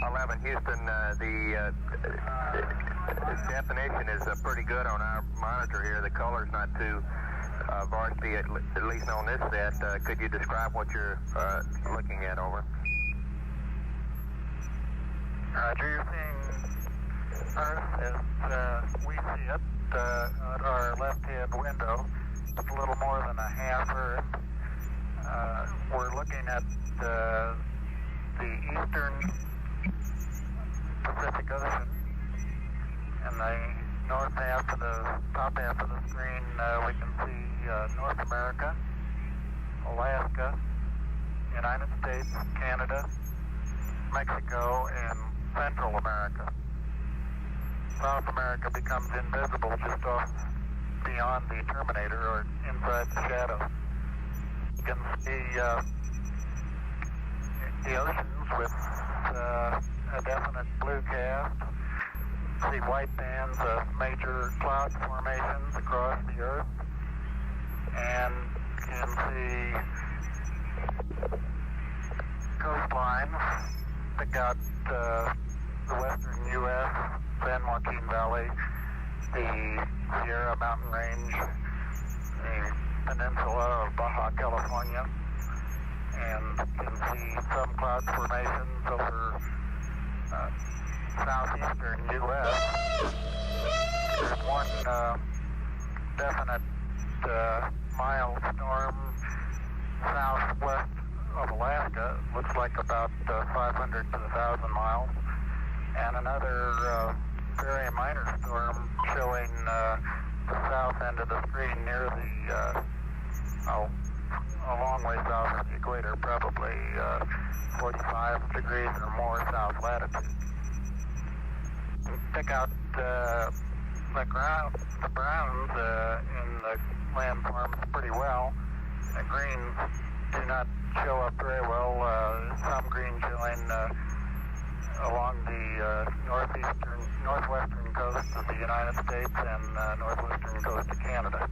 11 Houston, the definition is pretty good on our monitor here. The color's not too varsity, at least on this set. Could you describe what you're looking at? Over. Roger, you're seeing Earth as we see it at our left-hand window. It's a little more than a half Earth. We're looking at the eastern Pacific Ocean. In the north half of the top half of the screen, we can see North America, Alaska, United States, Canada, Mexico, and Central America. South America becomes invisible just off beyond the terminator or inside the shadow. You can see the oceans with a definite blue cast. See white bands of major cloud formations across the Earth, and can see coastlines. Pick out the western U.S., San Joaquin Valley, the Sierra Mountain Range, the peninsula of Baja California, and can see some cloud formations over southeastern U.S. There's one definite mild storm southwest of Alaska. Looks like about 500 to 1,000 miles. And another very minor storm showing the south end of the screen near the, a long way south of the equator, probably 45 degrees or more south latitude. Pick out the browns in the landforms pretty well. The greens do not show up very well. Some green showing along the northwestern coast of the United States and northwestern coast of Canada.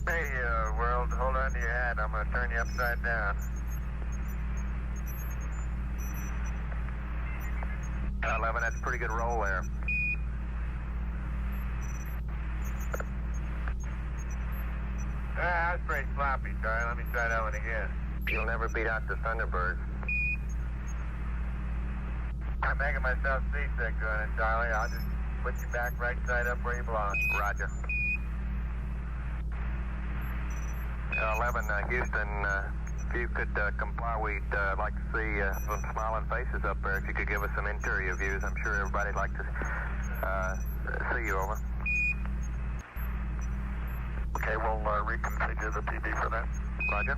Hey, world, hold on to your hat. I'm going to turn you upside down. 11, that's a pretty good roll there. That's pretty sloppy, Charlie. Let me try that one again. You'll never beat out the Thunderbird. I'm making myself seasick doing it, Charlie. I'll just put you back right side up where you belong. Roger. 11, Houston, if you could comply, we'd like to see some smiling faces up there. If you could give us some interior views, I'm sure everybody'd like to see you. Over. Okay, we'll reconfigure the TV for that. Roger.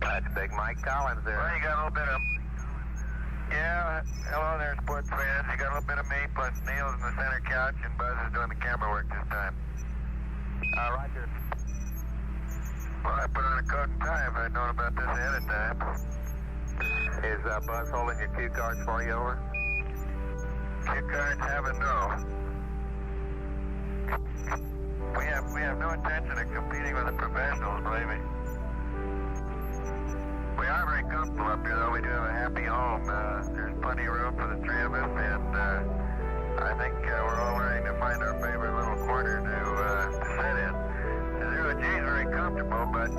That's Big Mike Collins there. Well, you got a little bit of... Yeah, hello there, sports fans. You got a little bit of me, plus Neil's in the center couch, and Buzz is doing the camera work this time. Roger. Well, I put on a coat and tie if I'd known about this ahead of time. Is Buzz holding your cue cards for you? Over? Cue cards have a no. We have no intention of competing with the professionals, believe me. We are very comfortable up here, though. We do have a happy home. There's plenty of room for the three of us, and I think we're all learning to find our favorite little corner to sit in. The 0G is very comfortable, but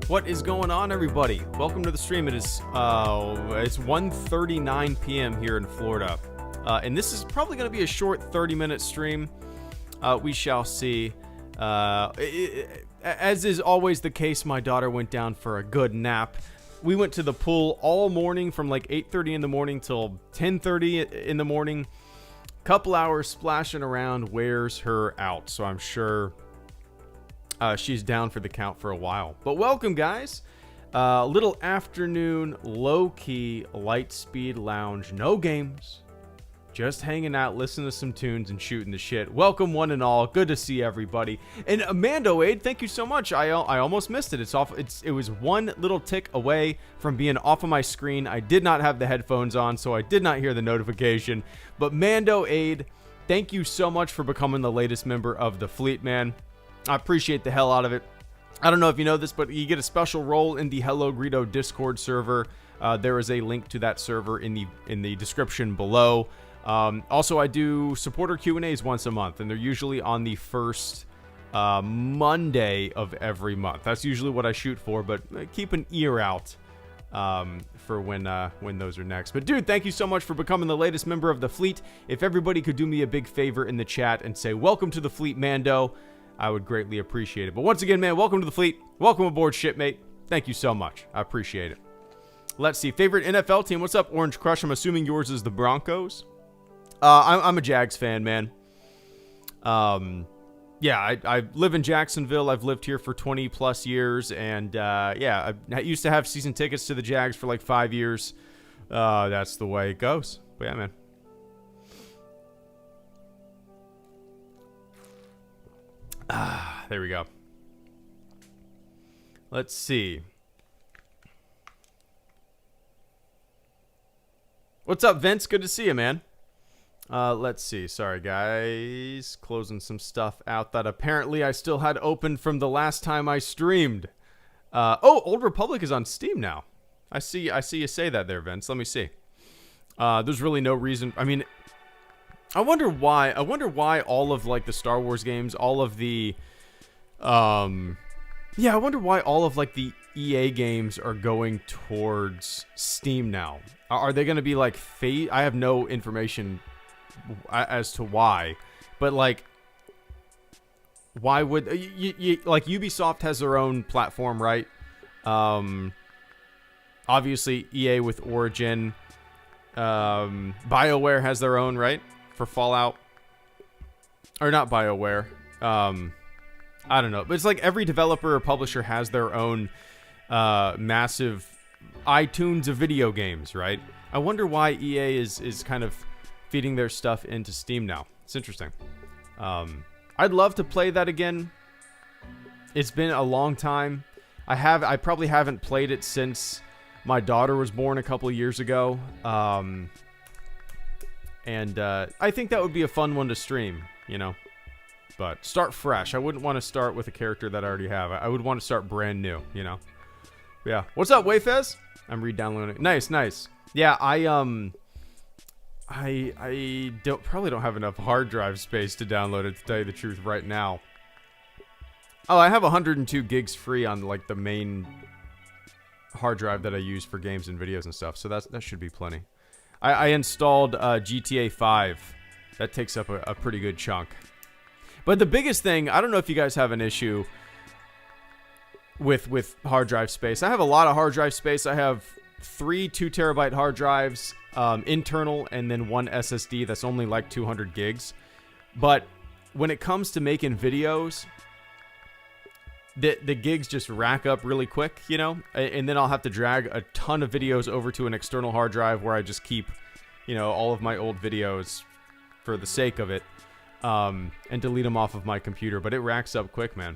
What is going on, everybody? Welcome to the stream. It's 1:39 p.m. here in Florida, and this is probably going to be a short 30-minute stream. We shall see. As is always the case, my daughter went down for a good nap. We went to the pool all morning from like 8:30 in the morning till 10:30 in the morning. Couple hours splashing around wears her out, so I'm sure she's down for the count for a while. But welcome, guys. Little afternoon, low-key, light speed lounge. No games. Just hanging out, listening to some tunes, and shooting the shit. Welcome, one and all. Good to see everybody. And Amandoade, thank you so much. I almost missed it. It was one little tick away from being off of my screen. I did not have the headphones on, so I did not hear the notification. But Mandoade, thank you so much for becoming the latest member of the fleet, man. I appreciate the hell out of it. I don't know if you know this, but you get a special role in the HelloGreedo Discord server. There is a link to that server in the description below. Also, I do supporter Q&As once a month, and they're usually on the first Monday of every month. That's usually what I shoot for, but keep an ear out for when those are next. But dude, thank you so much for becoming the latest member of the fleet. If everybody could do me a big favor in the chat and say, welcome to the fleet, Mando, I would greatly appreciate it. But once again, man, welcome to the fleet. Welcome aboard, shipmate. Thank you so much. I appreciate it. Let's see. Favorite NFL team? What's up, Orange Crush? I'm assuming yours is the Broncos. I'm a Jags fan, man. Yeah, I live in Jacksonville. I've lived here for 20 plus years. And yeah, I used to have season tickets to the Jags for like 5 years. That's the way it goes. But yeah, man. There we go. Let's see. What's up, Vince? Good to see you, man. Let's see. Sorry, guys. Closing some stuff out that apparently I still had open from the last time I streamed. Oh, Old Republic is on Steam now. I see you say that there, Vince. Let me see. There's really no reason. I mean, I wonder why all of like the Star Wars games, all of the yeah, I wonder why all of like the EA games are going towards Steam now. Are they going to be like I have no information as to why, but like, why would you like Ubisoft has their own platform, right? Obviously EA with Origin, BioWare has their own, right? For Fallout, or not BioWare. I don't know, but it's like every developer or publisher has their own massive iTunes of video games, right? I wonder why EA is kind of feeding their stuff into Steam now. It's interesting. I'd love to play that again. It's been a long time. I probably haven't played it since my daughter was born a couple of years ago. And I think that would be a fun one to stream, you know. But start fresh. I wouldn't want to start with a character that I already have. I would want to start brand new, you know. Yeah. What's up, Wayfez? I'm re-downloading it. Nice. Yeah, I probably don't have enough hard drive space to download it, to tell you the truth, right now. Oh, I have 102 gigs free on like the main hard drive that I use for games and videos and stuff, so that should be plenty. I installed GTA 5. That takes up a pretty good chunk. But the biggest thing, I don't know if you guys have an issue with hard drive space. I have a lot of hard drive space. I have 3 2TB hard drives, internal, and then 1 SSD that's only like 200 gigs. But when it comes to making videos, the gigs just rack up really quick, you know? And then I'll have to drag a ton of videos over to an external hard drive where I just keep, you know, all of my old videos for the sake of it, and delete them off of my computer. But it racks up quick, man.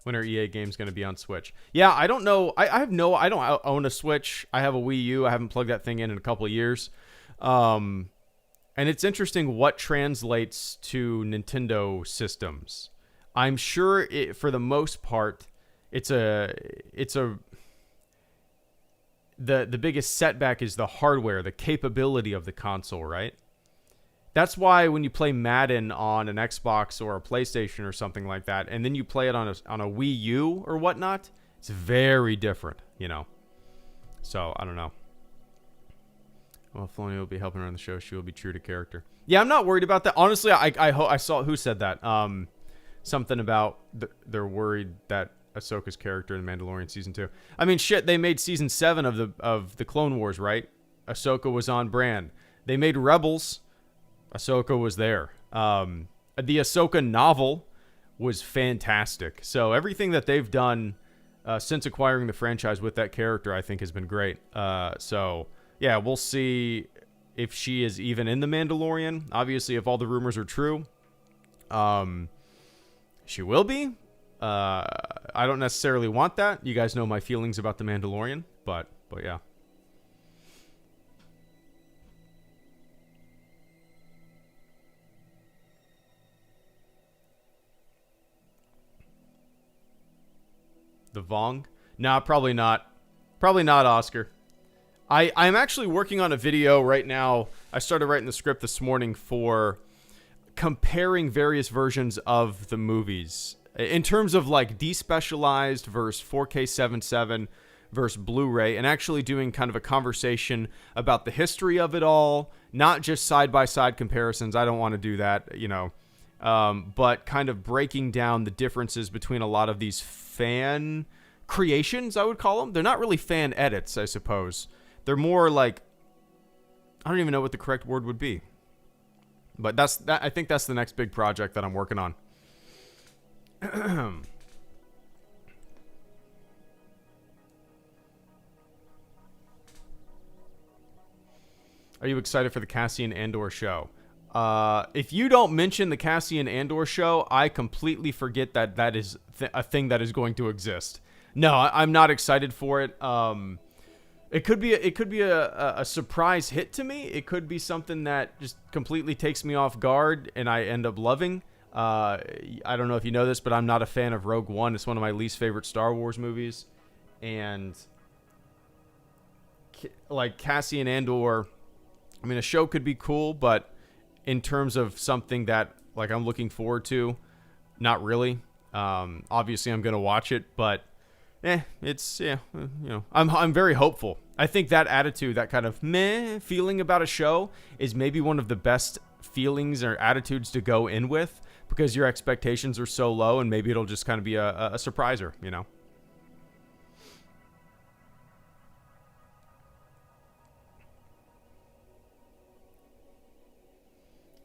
When are EA games going to be on Switch? Yeah, I don't know. I don't own a Switch. I have a Wii U. I haven't plugged that thing in a couple of years. And it's interesting what translates to Nintendo systems. I'm sure for the most part, the biggest setback is the hardware, the capability of the console, right? That's why when you play Madden on an Xbox or a PlayStation or something like that, and then you play it on a Wii U or whatnot, it's very different, you know. So, I don't know. Well, Filoni will be helping her on the show. She will be true to character. Yeah, I'm not worried about that. Honestly, I saw who said that. Something about they're worried that Ahsoka's character in Mandalorian season 2. I mean, shit, they made season 7 of the Clone Wars, right? Ahsoka was on brand. They made Rebels. Ahsoka was there. The Ahsoka novel was fantastic. So everything that they've done since acquiring the franchise with that character, I think, has been great. So yeah, we'll see if she is even in The Mandalorian. Obviously, if all the rumors are true, she will be. I don't necessarily want that. You guys know my feelings about The Mandalorian, but yeah. The Vong? Nah, probably not. Probably not, Oscar. I'm actually working on a video right now. I started writing the script this morning for comparing various versions of the movies in terms of like despecialized versus 4K77 versus Blu-ray, and actually doing kind of a conversation about the history of it all, not just side-by-side comparisons. I don't want to do that, you know, but kind of breaking down the differences between a lot of these fan creations, I would call them. They're not really fan edits, I suppose. They're more like, I don't even know what the correct word would be. But I think that's the next big project that I'm working on. Are you excited for the Cassian Andor show? If you don't mention the Cassian Andor show, I completely forget that is a thing that is going to exist. No, I'm not excited for it. It could be a surprise hit to me. It could be something that just completely takes me off guard and I end up loving. I don't know if you know this, but I'm not a fan of Rogue One. It's one of my least favorite Star Wars movies. And like Cassian Andor, I mean, a show could be cool, but in terms of something that like I'm looking forward to, not really. Obviously I'm going to watch it, but it's, you know, I'm very hopeful. I think that attitude, that kind of meh feeling about a show is maybe one of the best feelings or attitudes to go in with, because your expectations are so low, and maybe it'll just kind of be a surpriser, you know?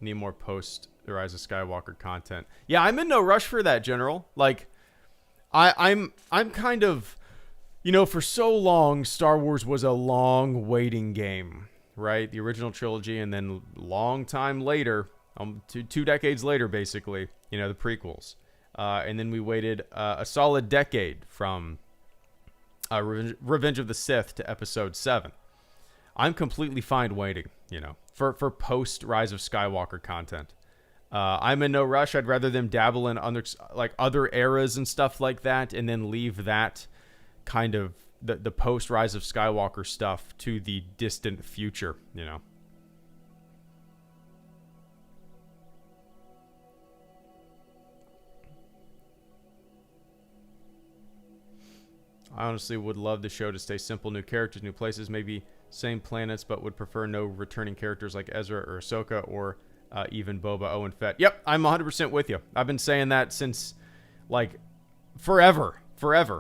Need more post The Rise of Skywalker content. Yeah, I'm in no rush for that, General. Like, I'm kind of, you know, for so long, Star Wars was a long waiting game, right? The original trilogy, and then long time later, two decades later, basically, you know, the prequels. And then we waited a solid decade from Revenge of the Sith to Episode 7. I'm completely fine waiting, you know, for post Rise of Skywalker content. I'm in no rush. I'd rather them dabble in other eras and stuff like that, and then leave that kind of the post Rise of Skywalker stuff to the distant future, you know. I honestly would love the show to stay simple, new characters, new places, maybe same planets, but would prefer no returning characters like Ezra or Ahsoka, or even Boba, Owen Fett. Yep, I'm 100% with you. I've been saying that since, like, forever,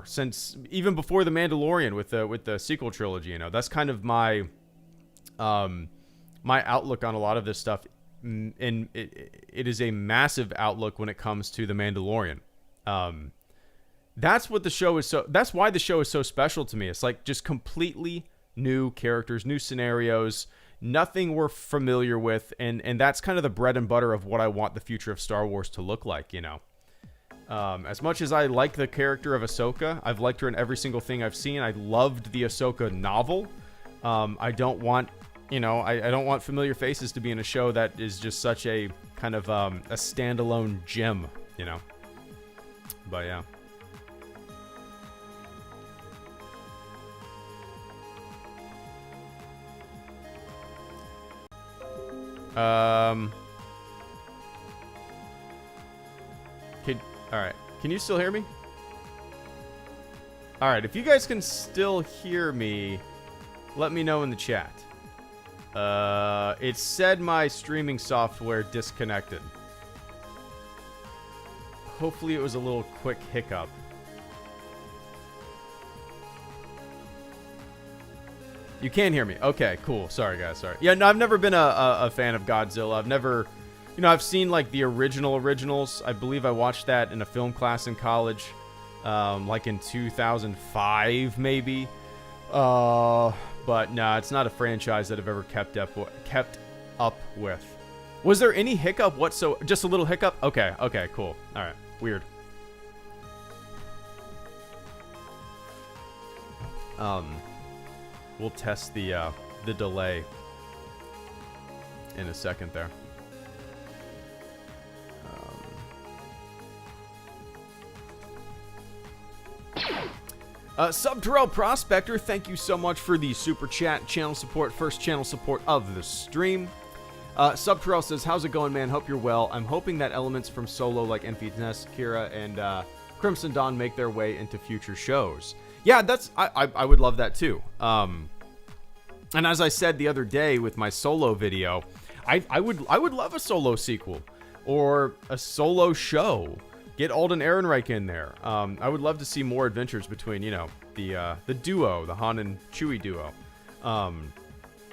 since even before The Mandalorian with the sequel trilogy. You know, that's kind of my my outlook on a lot of this stuff, and it is a massive outlook when it comes to The Mandalorian. That's what the show is that's why the show is so special to me. It's like just completely new characters, new scenarios, nothing we're familiar with, and that's kind of the bread and butter of what I want the future of Star Wars to look like, you know. As much as I like the character of Ahsoka, I've liked her in every single thing I've seen. I loved the Ahsoka novel. I don't want, you know, I don't want familiar faces to be in a show that is just such a kind of a standalone gem, you know. But yeah. All right. Can you still hear me? All right. If you guys can still hear me, let me know in the chat. It said my streaming software disconnected. Hopefully it was a little quick hiccup. You can hear me. Okay, cool. Sorry, guys. Sorry. Yeah, no, I've never been a fan of Godzilla. I've never... You know, I've seen, like, the originals. I believe I watched that in a film class in college. Like in 2005, maybe. But, nah, it's not a franchise that I've ever kept up with. Was there any hiccup whatsoever? Just a little hiccup? Okay, cool. All right. Weird. We'll test the delay in a second there. Subterrell Prospector, thank you so much for the super chat, channel support, first channel support of the stream. Subterrell says, how's it going, man? Hope you're well. I'm hoping that elements from Solo like Enfys Nest, Kira, and Crimson Dawn make their way into future shows. Yeah, I would love that too. And as I said the other day with my Solo video, I would love a Solo sequel or a Solo show. Get Alden Ehrenreich in there. I would love to see more adventures between, you know, the duo, the Han and Chewie duo.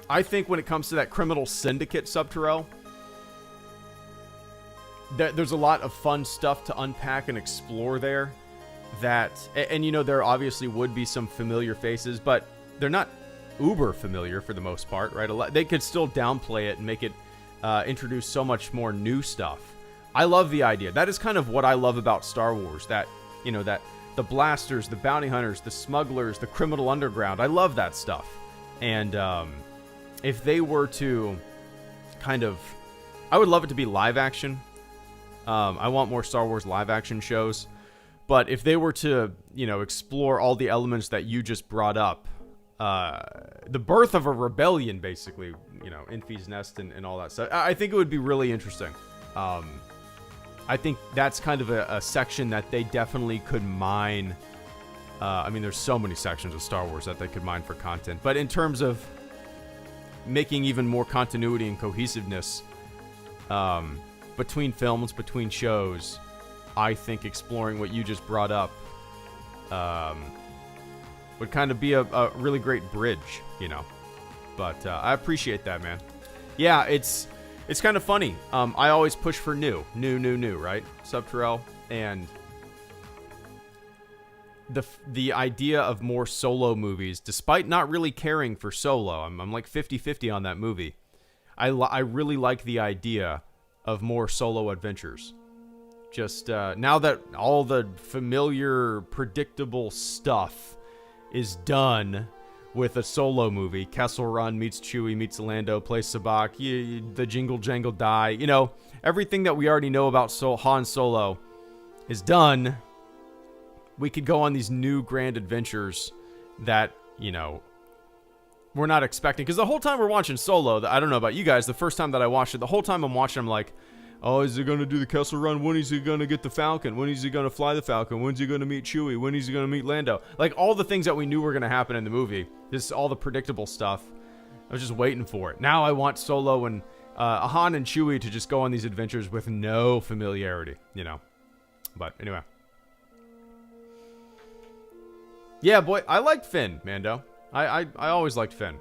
I think when it comes to that criminal syndicate, Subterrell, there's a lot of fun stuff to unpack and explore there. And you know, there obviously would be some familiar faces, but they're not uber familiar for the most part, right? They could still downplay it and make it introduce so much more new stuff. I love the idea. That is kind of what I love about Star Wars. That, you know, that the blasters, the bounty hunters, the smugglers, the criminal underground. I love that stuff. And if they were to kind of... I would love it to be live action. I want more Star Wars live action shows. But if they were to, you know, explore all the elements that you just brought up, the birth of a rebellion, basically, you know, Enfys Nest and all that stuff, I think it would be really interesting. I think that's kind of a section that they definitely could mine. I mean, there's so many sections of Star Wars that they could mine for content. But in terms of making even more continuity and cohesiveness between films, between shows, I think exploring what you just brought up would kind of be a really great bridge, you know. But I appreciate that, man. Yeah, it's kind of funny. I always push for new, right? Subterrell. And the idea of more Solo movies, despite not really caring for Solo, I'm like 50-50 on that movie. I really like the idea of more Solo adventures. Just now that all the familiar, predictable stuff is done with a Solo movie, Kessel Run meets Chewie meets Lando, plays Sabak, the Jingle Jangle die. You know, everything that we already know about Han Solo is done. We could go on these new grand adventures that, you know, we're not expecting. Because the whole time we're watching Solo, I don't know about you guys, the first time that I watched it, the whole time I'm watching, I'm like, oh, is he going to do the Kessel Run? When is he going to get the Falcon? When is he going to fly the Falcon? When's he going to meet Chewie? When is he going to meet Lando? Like, all the things that we knew were going to happen in the movie. Just all the predictable stuff. I was just waiting for it. Now I want Solo and Han and Chewie to just go on these adventures with no familiarity, you know. But anyway. Yeah, boy, I liked Finn, Mando. I always liked Finn.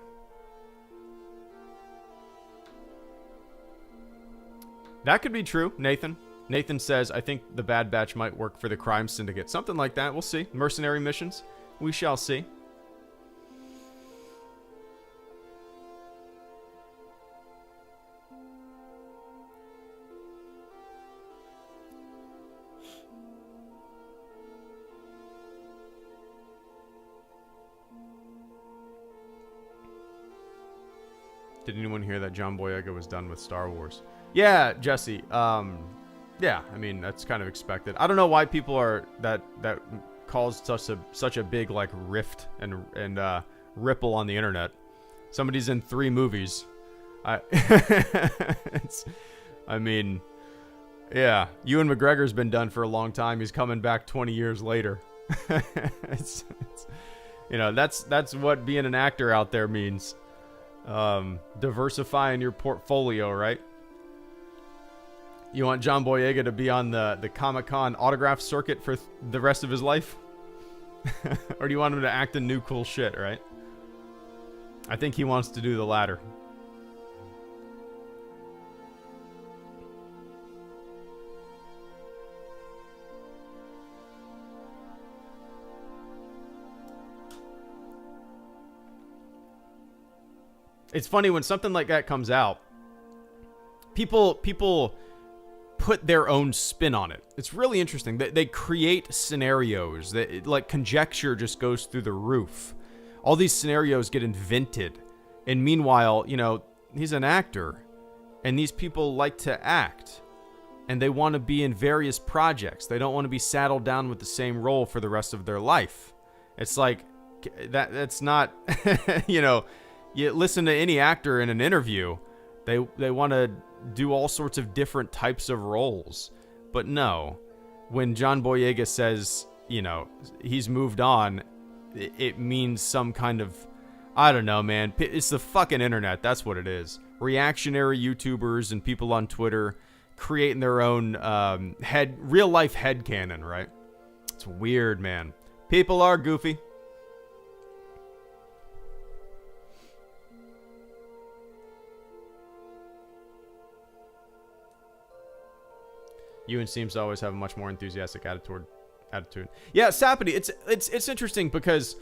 That could be true, Nathan. Nathan says, I think the Bad Batch might work for the crime syndicate. Something like that. We'll see. Mercenary missions. We shall see. Did anyone hear that John Boyega was done with Star Wars? Yeah, Jesse. Yeah, I mean, that's kind of expected. I don't know why people are that caused such a big like rift and ripple on the internet. Somebody's in 3 movies. I mean, Yeah, Ewan McGregor's been done for a long time. He's coming back 20 years later. it's, that's what being an actor out there means. Diversifying your portfolio, right? You want John Boyega to be on the Comic-Con autograph circuit for the rest of his life? Or do you want him to act in new cool shit, right? I think he wants to do the latter. It's funny when something like that comes out, people put their own spin on it. It's really interesting. They create scenarios that, like, conjecture just goes through the roof. All these scenarios get invented. And meanwhile, he's an actor, and these people like to act, and they want to be in various projects. They don't want to be saddled down with the same role for the rest of their life. It's like that's not, you listen to any actor in an interview, they want to do all sorts of different types of roles. But no, when John Boyega says, he's moved on, it means some kind of, I don't know, man. It's the fucking internet. That's what it is. Reactionary YouTubers and people on Twitter creating their own real life headcanon, right? It's weird, man. People are goofy. Ewan seems to always have a much more enthusiastic attitude. Yeah, Sapity, it's interesting because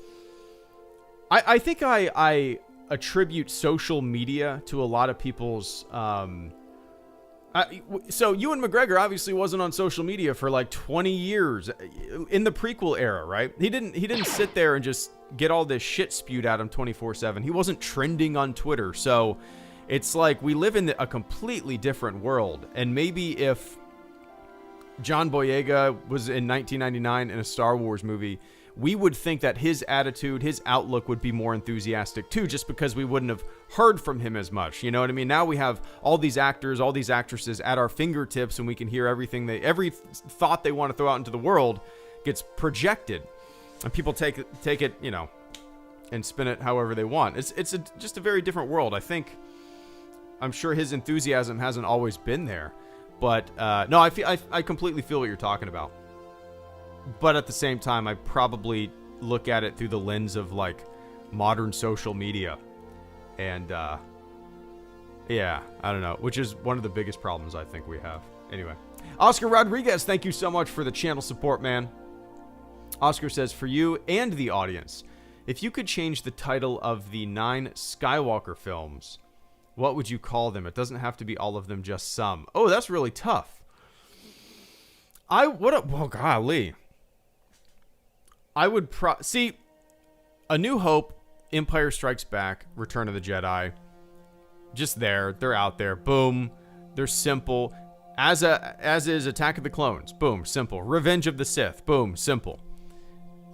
I think I attribute social media to a lot of people's so Ewan McGregor obviously wasn't on social media for like 20 years in the prequel era, right? He didn't sit there and just get all this shit spewed at him 24/7. He wasn't trending on Twitter. So it's like we live in a completely different world. And maybe if John Boyega was in 1999 in a Star Wars movie, we would think that his attitude, his outlook would be more enthusiastic too, just because we wouldn't have heard from him as much. You know what I mean? Now we have all these actors, all these actresses at our fingertips, and we can hear everything every thought they want to throw out into the world gets projected, and people take it, and spin it however they want. It's just a very different world. I'm sure his enthusiasm hasn't always been there. But no, I completely feel what you're talking about. But at the same time, I probably look at it through the lens of like modern social media. And yeah, I don't know, which is one of the biggest problems I think we have. Anyway, Oscar Rodriguez, thank you so much for the channel support, man. Oscar says, for you and the audience, if you could change the title of the 9 Skywalker films, what would you call them? It doesn't have to be all of them, just some. Oh, that's really tough. Golly. I would see A New Hope, Empire Strikes Back, Return of the Jedi. Just there. They're out there. Boom. They're simple. As is Attack of the Clones. Boom. Simple. Revenge of the Sith. Boom. Simple.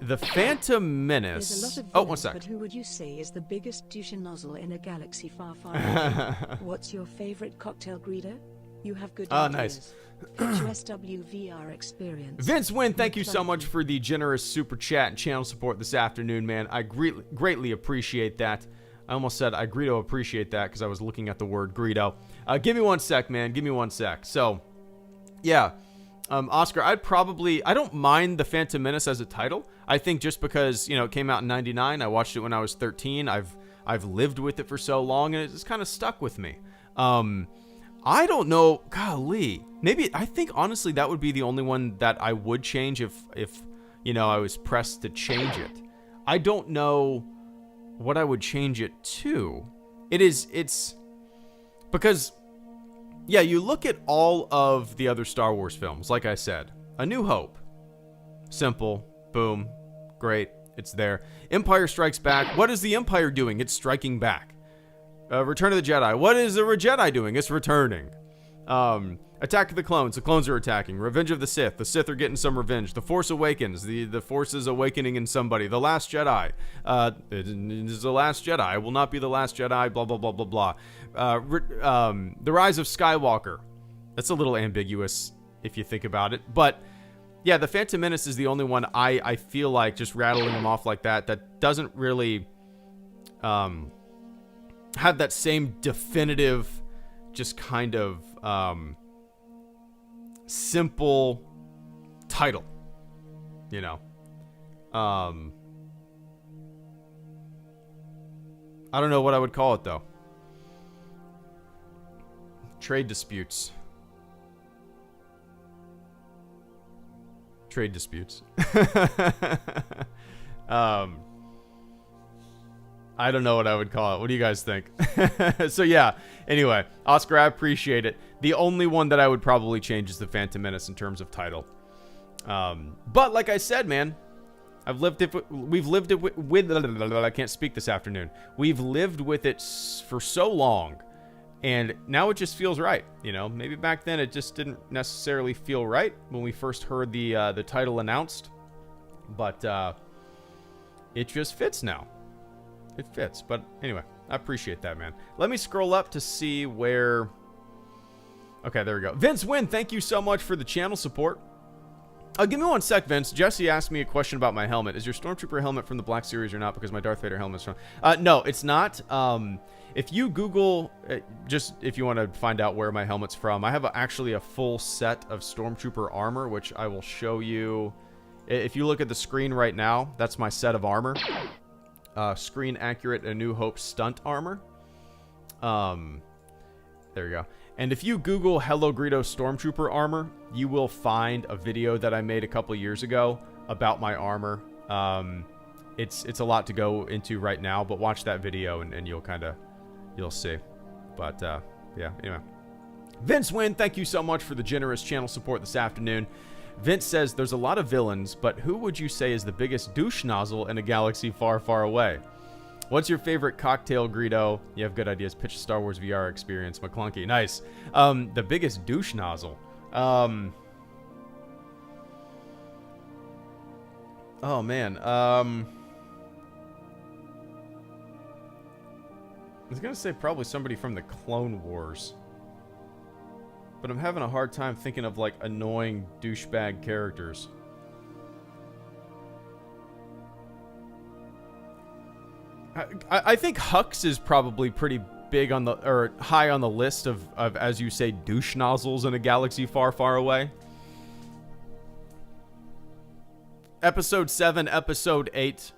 The Phantom Menace. There's a lot of villains, one sec. But who would you say is the biggest douche nozzle in a galaxy far, far away? What's your favorite cocktail, Greedo? You have good ideas. Nice. Get your SWVR experience. Vince Wynn, thank you so much for the generous super chat and channel support this afternoon, man. I greatly appreciate that. I almost said I Greedo appreciate that because I was looking at the word Greedo. Give me one sec, man. Give me one sec. So, yeah. Oscar, I don't mind The Phantom Menace as a title. I think just because, it came out in 99, I watched it when I was 13. I've lived with it for so long, and it's just kind of stuck with me. I don't know, golly. Maybe, I think, honestly, that would be the only one that I would change if I was pressed to change it. I don't know what I would change it to. It's, because, yeah, you look at all of the other Star Wars films, like I said. A New Hope. Simple. Boom. Great. It's there. Empire Strikes Back. What is the Empire doing? It's striking back. Return of the Jedi. What is the Jedi doing? It's returning. Attack of the Clones. The clones are attacking. Revenge of the Sith. The Sith are getting some revenge. The Force Awakens. The Force is awakening in somebody. The Last Jedi. It is the Last Jedi. I will not be the Last Jedi. Blah, blah, blah, blah, blah. The Rise of Skywalker. That's a little ambiguous. if you think about it. But yeah, the Phantom Menace is the only one I feel like, just rattling them off like that doesn't really have that same definitive, just kind of simple title, you know. I don't know what I would call it though. Trade disputes. Trade disputes. I don't know what I would call it. What do you guys think? So yeah, anyway, Oscar, I appreciate it. The only one that I would probably change is the Phantom Menace in terms of title. But like I said, man, we've lived it with I can't speak this afternoon. We've lived with it for so long, and now it just feels right. You know, maybe back then it just didn't necessarily feel right when we first heard the title announced, but it just fits now. It fits. But anyway, I appreciate that, man. Let me scroll up to see where... Okay, there we go. Vince Wynn, thank you so much for the channel support. Give me one sec, Vince. Jesse asked me a question about my helmet. Is your Stormtrooper helmet from the Black Series or not? Because my Darth Vader helmet's from... no, it's not. If you Google... just if you want to find out where my helmet's from, I have actually a full set of Stormtrooper armor, which I will show you. If you look at the screen right now, that's my set of armor. Screen accurate A New Hope stunt armor. There you go. And if you Google HelloGreedo Stormtrooper armor, you will find a video that I made a couple years ago about my armor. It's a lot to go into right now, but watch that video and you'll see. But yeah, anyway. Vince Wynn, thank you so much for the generous channel support this afternoon. Vince says, there's a lot of villains, but who would you say is the biggest douche nozzle in a galaxy far, far away? What's your favorite cocktail, Greedo? You have good ideas. Pitch a Star Wars VR experience. McClunky. Nice. The biggest douche nozzle. Oh, man. I was going to say probably somebody from the Clone Wars. But I'm having a hard time thinking of, like, annoying douchebag characters. I think Hux is probably pretty big on the, or high on the list of, as you say, douche nozzles in a galaxy far, far away. Episode 7, Episode 8,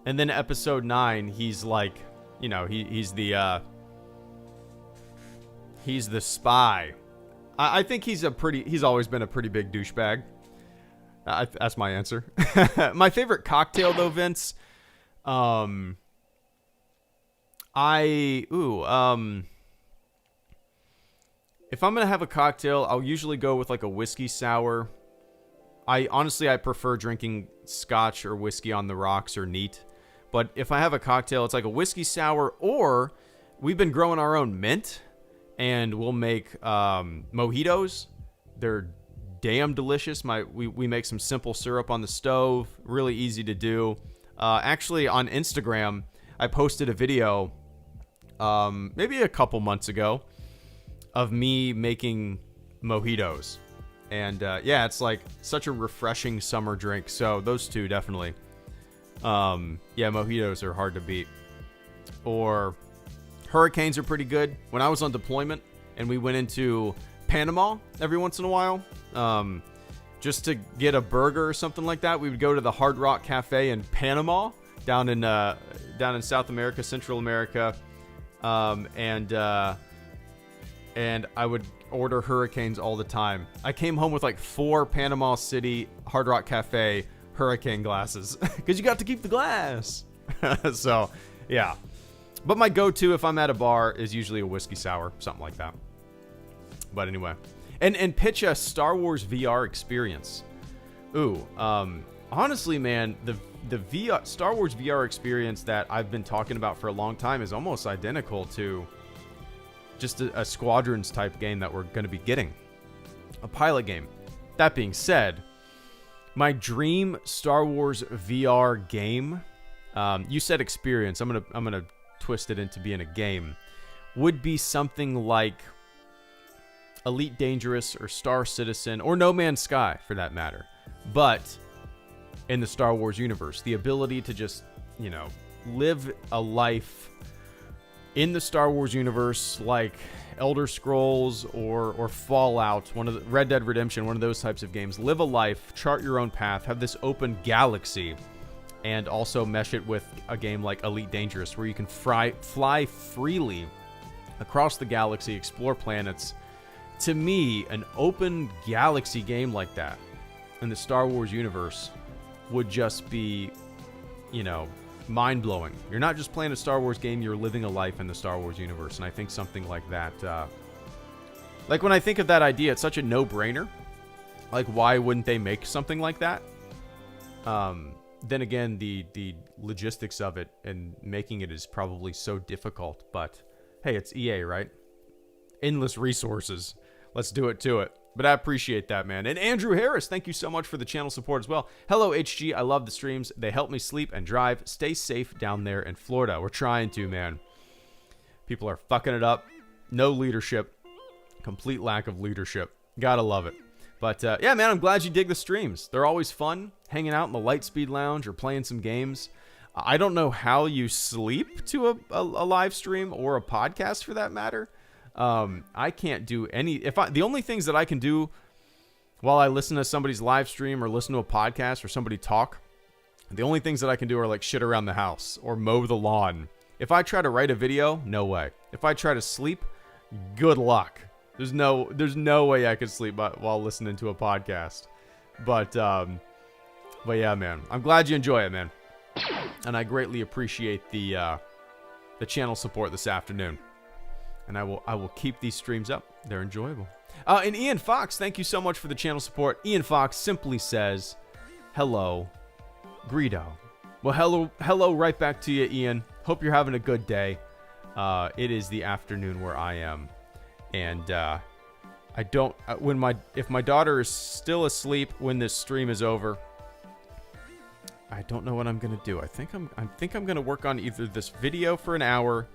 and then Episode 9, he's like, you know, he's the spy. I think he's always been a pretty big douchebag. That's my answer. My favorite cocktail, though, Vince. If I'm gonna have a cocktail, I'll usually go with like a whiskey sour. I prefer drinking scotch or whiskey on the rocks or neat. But if I have a cocktail, it's like a whiskey sour, or we've been growing our own mint. And we'll make mojitos. They're damn delicious. We make some simple syrup on the stove. Really easy to do. Actually, on Instagram, I posted a video maybe a couple months ago of me making mojitos. And yeah, it's like such a refreshing summer drink. So those two definitely. Yeah, mojitos are hard to beat. Or... hurricanes are pretty good. When I was on deployment and we went into Panama every once in a while, just to get a burger or something like that, we would go to the Hard Rock Cafe in Panama, down in South America, Central America, and I would order hurricanes all the time. I came home with like 4 Panama City Hard Rock Cafe hurricane glasses because you got to keep the glass. So, yeah. But my go-to if I'm at a bar is usually a whiskey sour, something like that. But anyway, and pitch a Star Wars VR experience. Ooh, honestly, man, the Star Wars VR experience that I've been talking about for a long time is almost identical to just a Squadrons type game that we're going to be getting, a pilot game. That being said, my dream Star Wars VR game, you said experience. I'm gonna twist it into being a game, would be something like Elite Dangerous or Star Citizen or No Man's Sky for that matter, but in the Star Wars universe, the ability to just, you know, live a life in the Star Wars universe like Elder Scrolls or Fallout, one of the Red Dead Redemption, one of those types of games. Live a life, chart your own path, have this open galaxy, and also mesh it with a game like Elite Dangerous, where you can fly freely across the galaxy, explore planets. To me, an open galaxy game like that in the Star Wars universe would just be, you know, mind-blowing. You're not just playing a Star Wars game, you're living a life in the Star Wars universe. And I think something like that, like when I think of that idea, it's such a no-brainer. Like, why wouldn't they make something like that? Then again, the logistics of it and making it is probably so difficult. But hey, it's EA, right? Endless resources. Let's do it to it. But I appreciate that, man. And Andrew Harris, thank you so much for the channel support as well. Hello, HG. I love the streams. They help me sleep and drive. Stay safe down there in Florida. We're trying to, man. People are fucking it up. No leadership. Complete lack of leadership. Gotta love it. But, yeah, man, I'm glad you dig the streams. They're always fun. Hanging out in the Lightspeed Lounge or playing some games. I don't know how you sleep to a live stream or a podcast for that matter. I can't do any, the only things that I can do while I listen to somebody's live stream or listen to a podcast or somebody talk, the only things that I can do are like shit around the house or mow the lawn. If I try to write a video, no way. If I try to sleep, good luck. There's no way I could sleep while listening to a podcast. But yeah, man, I'm glad you enjoy it, man. And I greatly appreciate the channel support this afternoon. And I will keep these streams up. They're enjoyable. And Ian Fox, thank you so much for the channel support. Ian Fox simply says, hello, Greedo. Well, hello right back to you, Ian. Hope you're having a good day. It is the afternoon where I am. And if my daughter is still asleep when this stream is over, I don't know what I'm going to do. I think I'm going to work on either this video for an hour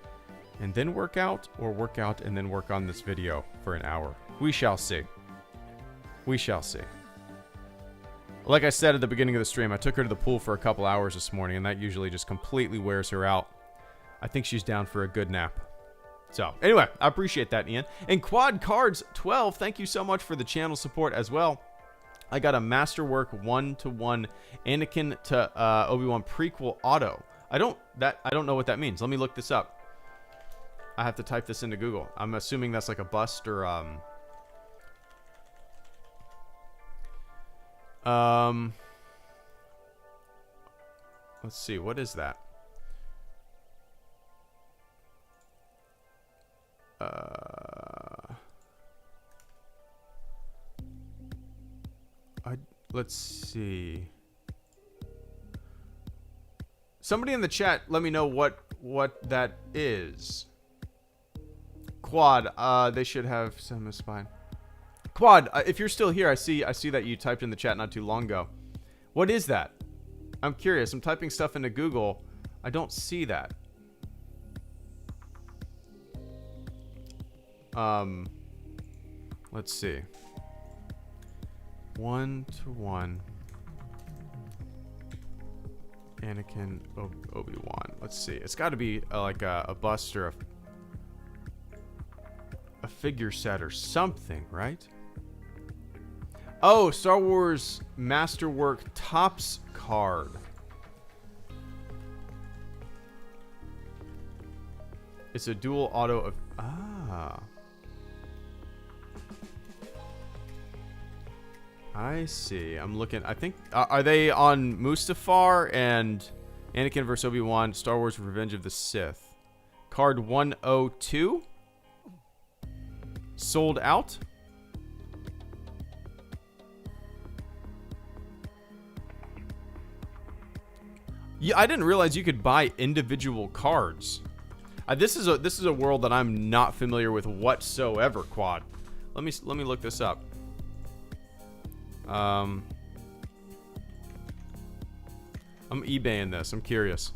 and then work out, or work out and then work on this video for an hour. We shall see. We shall see. Like I said at the beginning of the stream, I took her to the pool for a couple hours this morning, and that usually just completely wears her out. I think she's down for a good nap. So, anyway, I appreciate that, Ian. And Quad Cards 12, thank you so much for the channel support as well. I got a Masterwork 1-to-1 Anakin to Obi-Wan prequel auto. I don't know what that means. Let me look this up. I have to type this into Google. I'm assuming that's like a bust or let's see, what is that? Let's see. Somebody in the chat, let me know what that is. Quad, they should have some spine. Quad, if you're still here, I see that you typed in the chat not too long ago. What is that? I'm curious. I'm typing stuff into Google. I don't see that. Let's see. 1-to-1 Anakin Obi-Wan. Let's see. It's got to be like a bust or a figure set or something, right? Oh, Star Wars Masterwork Topps card. It's a dual auto of... I see. I'm looking... I think... are they on Mustafar and Anakin vs. Obi-Wan, Star Wars Revenge of the Sith? Card 102? Sold out? Yeah, I didn't realize you could buy individual cards. This is a world that I'm not familiar with whatsoever, Quad. Let me look this up. I'm eBaying this. I'm curious.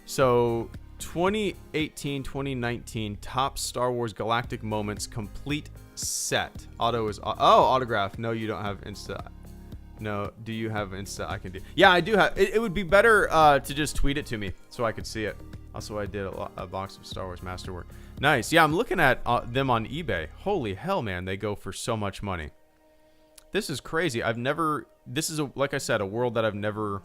So 2018-2019 top Star Wars Galactic Moments complete set. Auto is autograph. No, you don't have Insta. No, do you have Insta? I can do. Yeah, I do have. It would be better to just tweet it to me so I could see it. Also, I did a box of Star Wars Masterwork. Nice. Yeah, I'm looking at them on eBay. Holy hell, man! They go for so much money. This is crazy. I've never. This is like I said, a world that I've never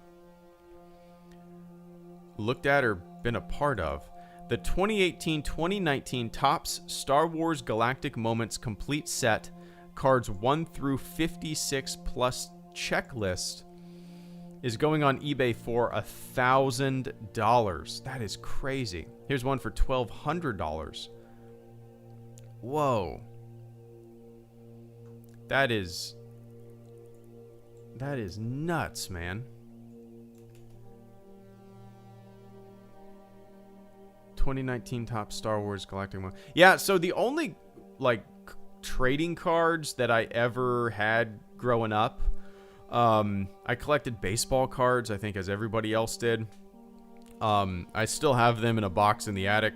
looked at or been a part of. The 2018-2019 Topps Star Wars Galactic Moments complete set, cards 1 through 56 plus checklist, is going on eBay for $1,000. That is crazy. Here's one for $1,200. Whoa. That is nuts, man. 2019 top Star Wars Galactic Moment. Yeah, so the only like trading cards that I ever had growing up, I collected baseball cards, I think, as everybody else did. I still have them in a box in the attic.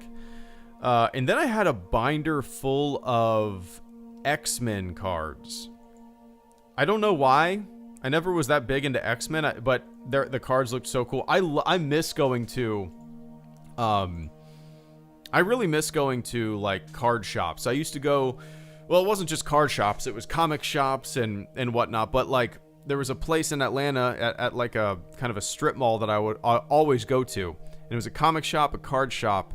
And then I had a binder full of X-Men cards. I don't know why. I never was that big into X-Men, but the cards looked so cool. I miss going to... I really miss going to, like, card shops. I used to go... Well, it wasn't just card shops. It was comic shops and whatnot. But, like, there was a place in Atlanta at like, a kind of a strip mall that I would always go to. And it was a comic shop, a card shop.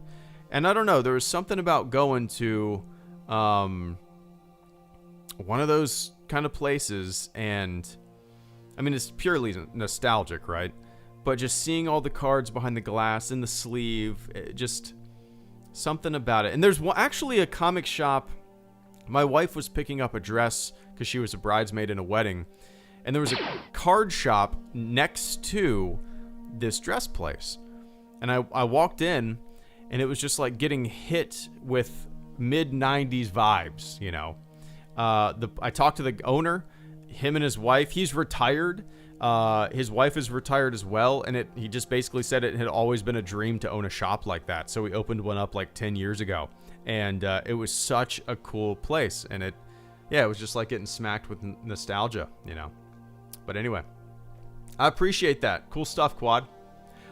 And I don't know. There was something about going to one of those kind of places. And, I mean, it's purely nostalgic, right? But just seeing all the cards behind the glass, in the sleeve, just... something about it. And there's actually a comic shop. My wife was picking up a dress because she was a bridesmaid in a wedding. And there was a card shop next to this dress place. And I walked in, and it was just like getting hit with mid-90s vibes, you know. I talked to the owner, him and his wife. He's retired. His wife is retired as well, and he just basically said it had always been a dream to own a shop like that. So we opened one up like 10 years ago, and it was such a cool place. And it was just like getting smacked with nostalgia, you know. But anyway, I appreciate that. Cool stuff, Quad.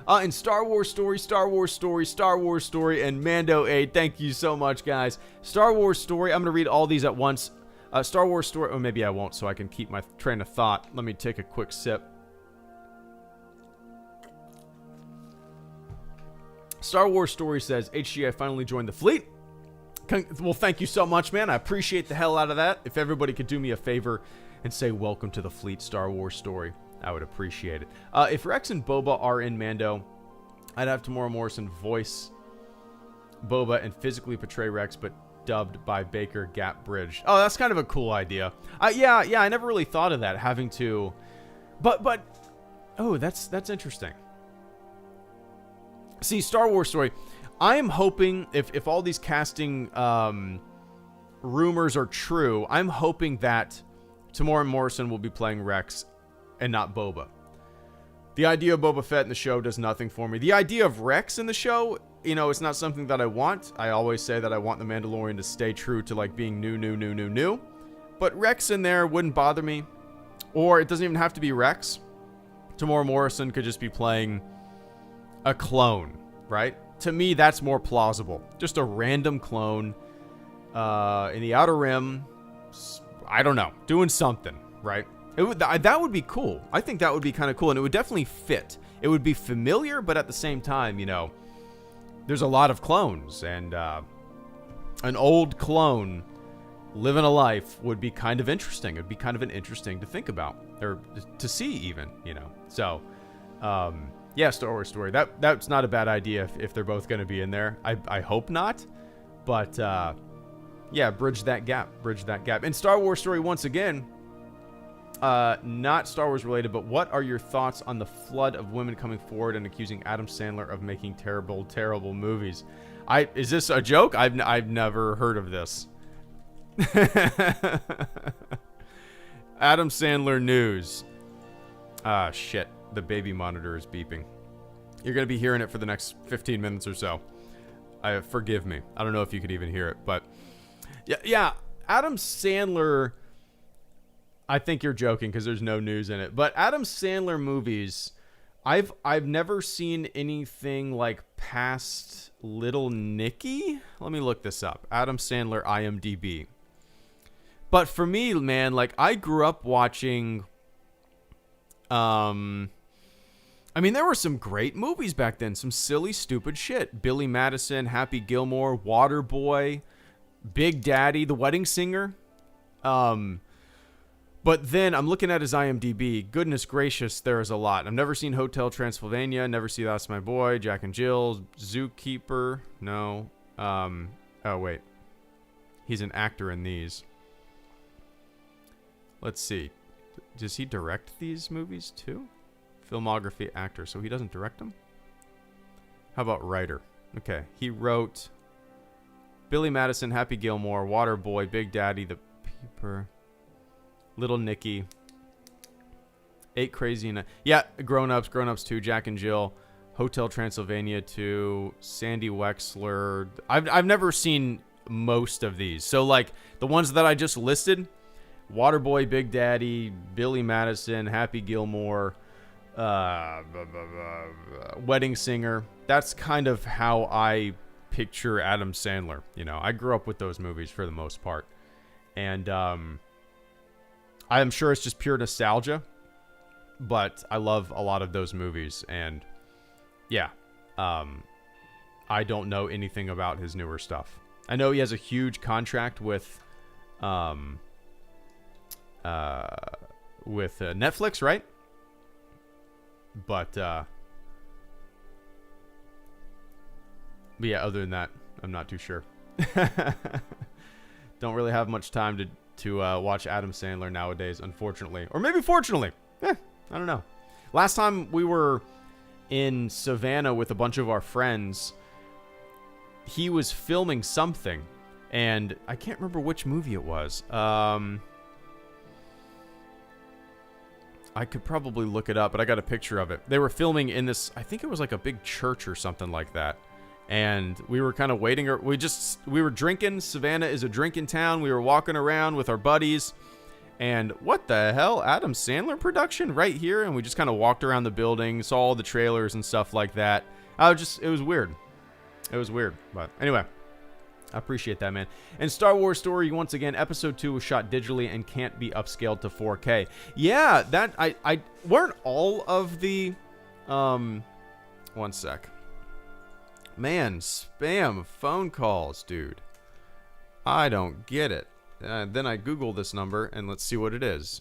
And Star Wars Story, and Mando Aid. Thank you so much, guys. Star Wars Story. I'm gonna read all these at once. Star Wars Story, or maybe I won't, so I can keep my train of thought. Let me take a quick sip. Star Wars Story says, HG, I finally joined the fleet. Well, thank you so much, man. I appreciate the hell out of that. If everybody could do me a favor and say welcome to the fleet, Star Wars Story, I would appreciate it. If Rex and Boba are in Mando, I'd have Tamora Morrison voice Boba and physically portray Rex, but dubbed by Baker Gap Bridge. Oh, that's kind of a cool idea. Yeah, I never really thought of that, having to... But... Oh, that's interesting. See, Star Wars Story, I am hoping, if all these casting rumors are true, I'm hoping that Tamora Morrison will be playing Rex and not Boba. The idea of Boba Fett in the show does nothing for me. The idea of Rex in the show, you know, it's not something that I want. I always say that I want the Mandalorian to stay true to, like, being new. But Rex in there wouldn't bother me. Or it doesn't even have to be Rex. Tamora Morrison could just be playing a clone, right? To me, that's more plausible. Just a random clone in the Outer Rim. I don't know. Doing something, right? That would be cool. I think that would be kind of cool, and it would definitely fit. It would be familiar, but at the same time, you know, there's a lot of clones, and an old clone living a life would be kind of interesting. It'd be kind of interesting to think about, or to see even, you know. So, yeah, Star Wars Story. That's not a bad idea if they're both going to be in there. I hope not, but yeah, bridge that gap. And Star Wars Story, once again, not Star Wars related, but what are your thoughts on the flood of women coming forward and accusing Adam Sandler of making terrible movies? Is this a joke? I've never heard of this. Adam Sandler news. Shit. The baby monitor is beeping. You're going to be hearing it for the next 15 minutes or so. Forgive me. I don't know if you could even hear it, but yeah. Adam Sandler. I think you're joking because there's no news in it. But Adam Sandler movies, I've never seen anything like past Little Nicky. Let me look this up. Adam Sandler IMDb. But for me, man, like I grew up watching. I mean, there were some great movies back then. Some silly, stupid shit. Billy Madison, Happy Gilmore, Waterboy, Big Daddy, The Wedding Singer. But then I'm looking at his IMDb. Goodness gracious, there is a lot. I've never seen Hotel Transylvania. Never see That's My Boy. Jack and Jill. Zookeeper. No. Oh, wait. He's an actor in these. Let's see. Does he direct these movies too? Filmography, actor. So he doesn't direct them? How about writer? Okay. He wrote Billy Madison, Happy Gilmore, Waterboy, Big Daddy, The Peeper, Little Nicky, 8 Crazy and Grown Ups 2, Jack and Jill, Hotel Transylvania 2, Sandy Wexler. I've never seen most of these. So like the ones that I just listed, Waterboy, Big Daddy, Billy Madison, Happy Gilmore, Wedding Singer. That's kind of how I picture Adam Sandler. You know, I grew up with those movies for the most part. And I am sure it's just pure nostalgia, but I love a lot of those movies. And yeah, I don't know anything about his newer stuff. I know he has a huge contract with Netflix, right? But yeah, other than that, I'm not too sure. Don't really have much time to watch Adam Sandler nowadays, unfortunately. Or maybe fortunately. I don't know. Last time we were in Savannah with a bunch of our friends, he was filming something, and I can't remember which movie it was. I could probably look it up, but I got a picture of it. They were filming in this, I think it was like a big church or something like that. And we were kind of waiting. We were drinking. Savannah is a drinking town. We were walking around with our buddies. And what the hell? Adam Sandler production right here? And we just kind of walked around the building, saw all the trailers and stuff like that. It was weird. It was weird. But anyway, I appreciate that, man. And Star Wars Story, once again, episode 2 was shot digitally and can't be upscaled to 4K. Yeah, that I weren't all of the one sec. Man, spam phone calls, dude. I don't get it. Then I Google this number and let's see what it is.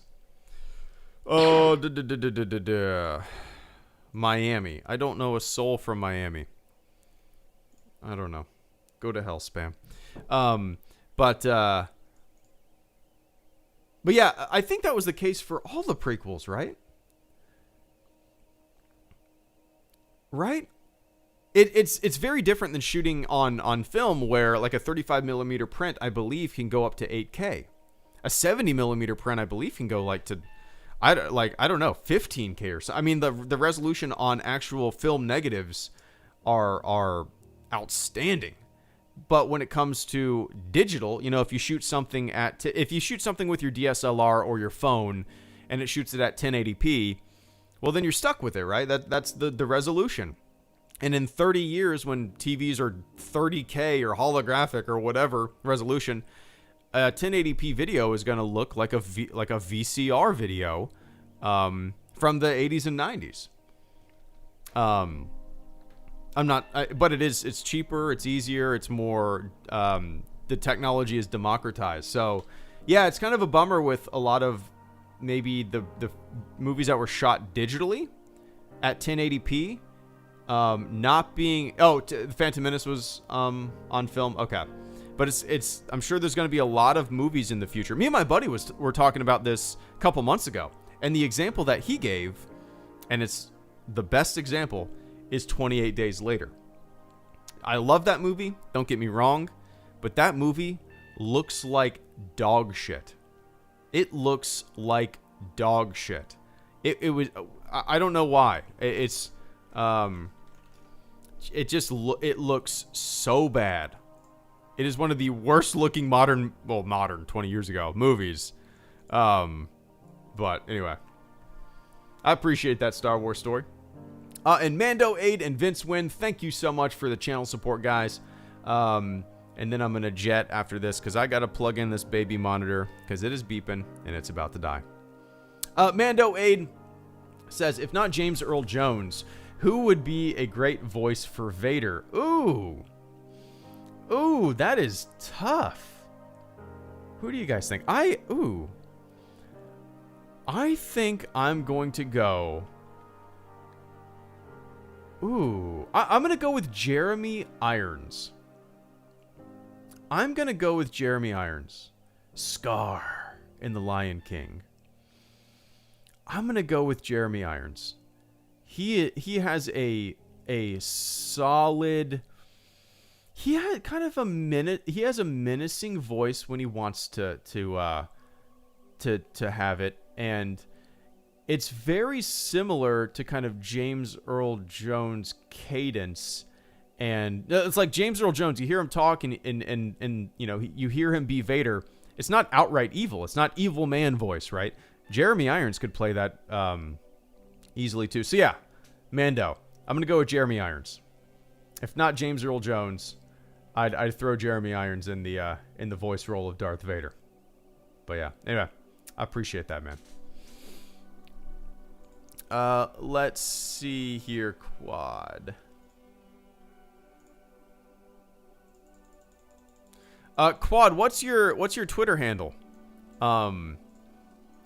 Oh, Miami. I don't know a soul from Miami. I don't know. Go to hell, spam. But yeah, I think that was the case for all the prequels, right? Right? It's very different than shooting on film, where like a 35 millimeter print, I believe, can go up to 8K. A 70 millimeter print, I believe, can go like to, I don't know, 15K or so. I mean, the resolution on actual film negatives are outstanding. But when it comes to digital, you know, if you shoot something with your DSLR or your phone and it shoots it at 1080p, well, then you're stuck with it, right? That's the resolution. And in 30 years, when TVs are 30K or holographic or whatever resolution, a 1080p video is going to look like a VCR video from the 80s and 90s. But it's cheaper, it's easier, it's more, the technology is democratized. So yeah, it's kind of a bummer with a lot of maybe the movies that were shot digitally at 1080p, not being, Phantom Menace was, on film. Okay. But it's, I'm sure there's going to be a lot of movies in the future. Me and my buddy were talking about this a couple months ago, and the example that he gave, and it's the best example, is 28 Days Later. I love that movie, don't get me wrong, but that movie looks like dog shit. It looks like dog shit. It was, I don't know why. It's it looks so bad. It is one of the worst looking modern 20 years ago movies. But anyway, I appreciate that Star Wars story. And Mando Aid and Vince Wynn, thank you so much for the channel support, guys. And then I'm gonna jet after this because I gotta plug in this baby monitor because it is beeping and it's about to die. Mando Aid says, if not James Earl Jones, who would be a great voice for Vader? Ooh, that is tough. Who do you guys think? I think I'm going to go. I'm going to go with Jeremy Irons. Scar in The Lion King. I'm going to go with Jeremy Irons. He has a solid. He had kind of he has a menacing voice when he wants to have it, and it's very similar to kind of James Earl Jones' cadence. And it's like James Earl Jones, you hear him talk and you know, you hear him be Vader. It's not outright evil. It's not evil man voice, right? Jeremy Irons could play that easily too. So yeah, Mando. I'm going to go with Jeremy Irons. If not James Earl Jones, I'd throw Jeremy Irons in the voice role of Darth Vader. But yeah, anyway, I appreciate that, man. Let's see here, Quad. Quad, what's your Twitter handle?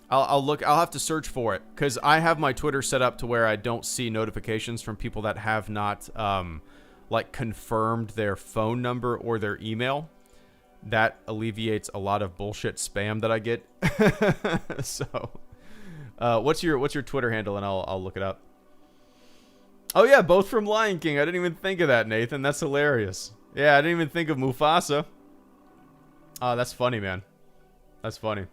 I'll look. I'll have to search for it because I have my Twitter set up to where I don't see notifications from people that have not like confirmed their phone number or their email. That alleviates a lot of bullshit spam that I get. So, what's your Twitter handle, and I'll look it up. Oh yeah, both from Lion King. I didn't even think of that, Nathan. That's hilarious. Yeah, I didn't even think of Mufasa. Oh, that's funny, man. That's funny.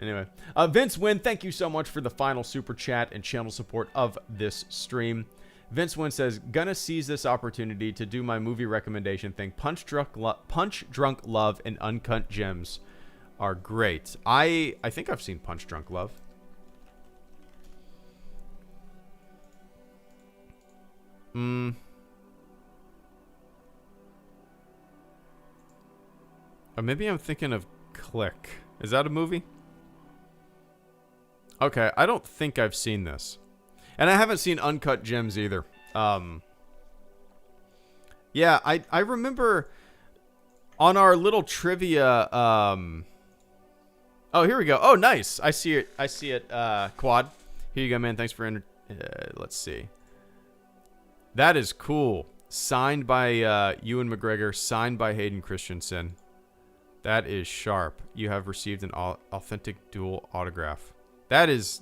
Anyway, Vince Wynn, thank you so much for the final super chat and channel support of this stream. Vince Wynn says, gonna seize this opportunity to do my movie recommendation thing. Punch Drunk Love and Uncut Gems are great. I think I've seen Punch Drunk Love. Or maybe I'm thinking of Click. Is that a movie? Okay, I don't think I've seen this. And I haven't seen Uncut Gems either. Yeah, I remember on our little trivia. Oh, here we go. Oh, nice. I see it. Quad. Here you go, man. Thanks for let's see. That is cool. Signed by Ewan McGregor. Signed by Hayden Christensen. That is sharp. You have received an authentic dual autograph. That is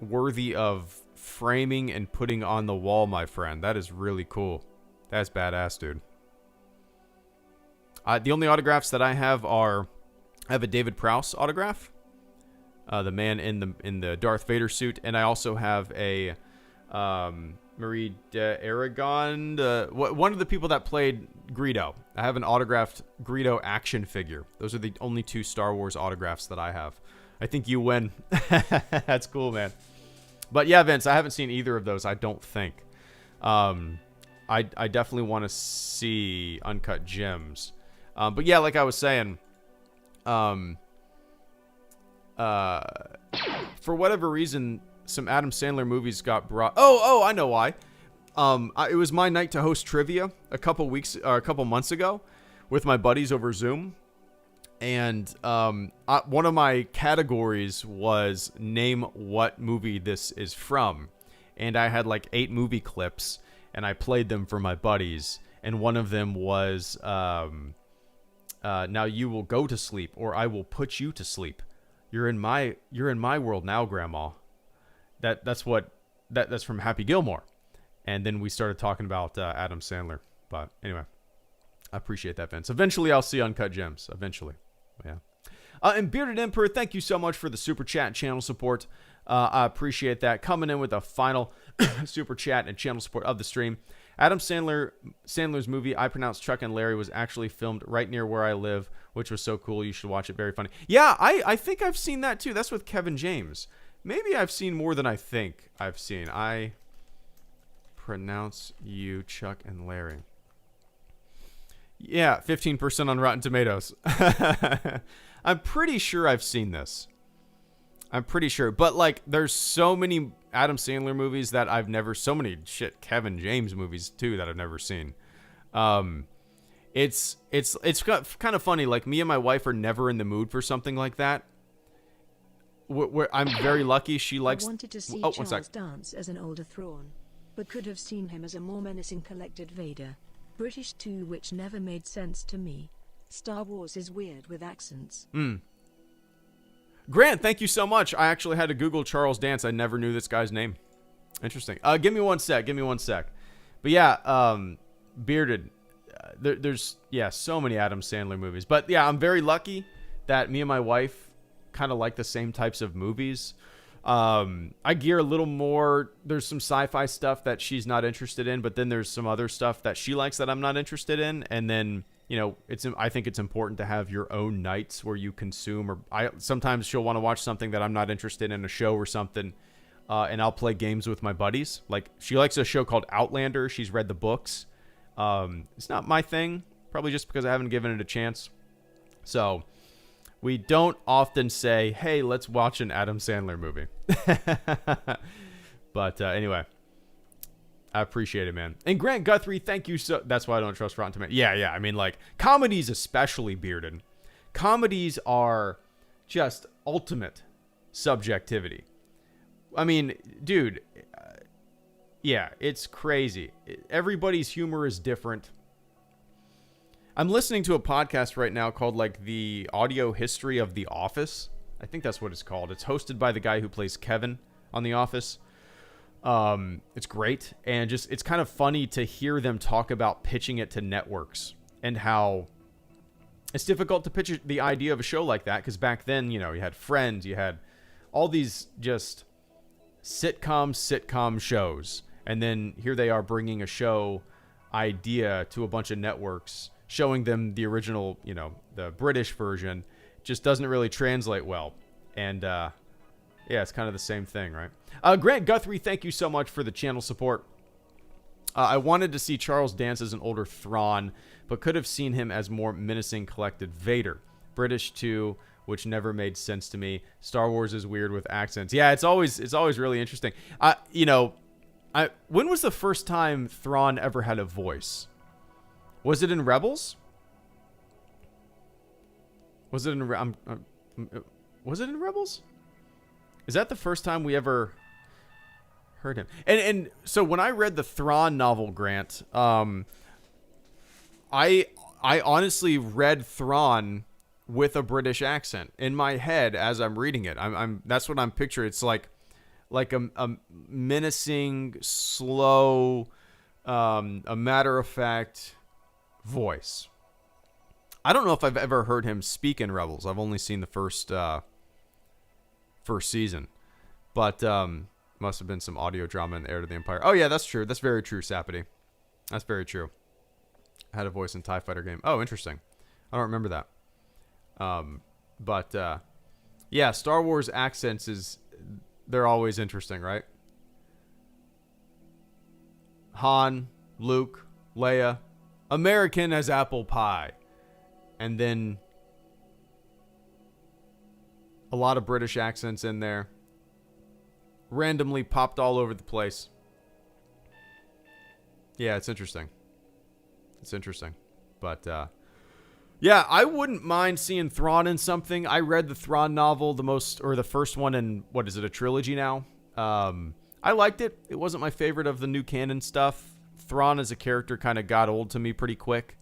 worthy of framing and putting on the wall, my friend. That is really cool. That's badass, dude. The only autographs that I have are, I have a David Prowse autograph, the man in the Darth Vader suit, and I also have a Marie d'Aragon, one of the people that played Greedo. I have an autographed Greedo action figure. Those are the only two Star Wars autographs that I have. I think you win. That's cool, man. But yeah, Vince, I haven't seen either of those, I don't think. I definitely want to see Uncut Gems. But yeah, like I was saying, for whatever reason, some Adam Sandler movies got brought. Oh, I know why. It was my night to host trivia a couple months ago with my buddies over Zoom. And one of my categories was name what movie this is from. And I had like 8 movie clips and I played them for my buddies. And one of them was Now You Will Go to Sleep, or I Will Put You to Sleep. You're in my world now, Grandma. That's from Happy Gilmore. And then we started talking about Adam Sandler. But anyway, I appreciate that, Vince. Eventually, I'll see Uncut Gems. Eventually. Yeah. And Bearded Emperor, thank you so much for the super chat channel support. I appreciate that. Coming in with a final super chat and channel support of the stream. Adam Sandler's movie, I Pronounce Chuck and Larry, was actually filmed right near where I live, which was so cool. You should watch it. Very funny. Yeah, I think I've seen that too. That's with Kevin James. Maybe I've seen more than I think I've seen. I Pronounce You, Chuck and Larry. Yeah, 15% on Rotten Tomatoes. I'm pretty sure I've seen this. I'm pretty sure. But, like, there's so many Adam Sandler movies that I've never... So many, Kevin James movies, too, that I've never seen. It's kind of funny. Like, me and my wife are never in the mood for something like that. I'm very lucky. She likes... I wanted to see Charles dance as an older Thrawn, but could have seen him as a more menacing collected Vader. British too, which never made sense to me. Star Wars is weird with accents. Grant, thank you so much. I actually had to Google Charles Dance. I never knew this guy's name. Interesting. Give me one sec. But yeah, Bearded. There's so many Adam Sandler movies. But yeah, I'm very lucky that me and my wife kind of like the same types of movies. I gear a little more. There's some sci-fi stuff that she's not interested in, but then there's some other stuff that she likes that I'm not interested in. And then, you know, I think it's important to have your own nights where you consume, or sometimes she'll want to watch something that I'm not interested in, a show or something. And I'll play games with my buddies. Like, she likes a show called Outlander. She's read the books. It's not my thing, probably just because I haven't given it a chance. So we don't often say, hey, let's watch an Adam Sandler movie. But anyway, I appreciate it, man. And Grant Guthrie, thank you so... That's why I don't trust Rotten Tomatoes. Yeah. I mean, like, comedies especially, Bearded. Comedies are just ultimate subjectivity. I mean, dude, yeah, it's crazy. Everybody's humor is different. I'm listening to a podcast right now called, like, The Audio History of The Office. I think that's what it's called. It's hosted by the guy who plays Kevin on The Office. It's great. And just, it's kind of funny to hear them talk about pitching it to networks and how it's difficult to pitch the idea of a show like that. Because back then, you know, you had Friends, you had all these just sitcom shows. And then here they are bringing a show idea to a bunch of networks, showing them the original, you know, the British version. Just doesn't really translate well. And yeah, it's kind of the same thing, right? Grant Guthrie, thank you so much for the channel support. I wanted to see Charles dance as an older Thrawn, but could have seen him as more menacing collected Vader. British too, which never made sense to me. Star Wars is weird with accents. Yeah, it's always really interesting. You know, when was the first time Thrawn ever had a voice? Was it in Rebels? Was it in Rebels? Is that the first time we ever heard him? And so when I read the Thrawn novel, Grant, I honestly read Thrawn with a British accent in my head as I'm reading it. That's what I'm picturing. It's like a menacing, slow, a matter-of-fact voice. I don't know if I've ever heard him speak in Rebels. I've only seen the first season. But must have been some audio drama in the Heir to the Empire. Oh, yeah, that's true. That's very true, Sapity. That's very true. I had a voice in TIE Fighter game. Oh, interesting. I don't remember that. But yeah, Star Wars accents they're always interesting, right? Han, Luke, Leia, American as apple pie. And then a lot of British accents in there. Randomly popped all over the place. Yeah, it's interesting. It's interesting. But, yeah, I wouldn't mind seeing Thrawn in something. I read the Thrawn novel, the first one in, what is it, a trilogy now? I liked it. It wasn't my favorite of the new canon stuff. Thrawn as a character kind of got old to me pretty quick.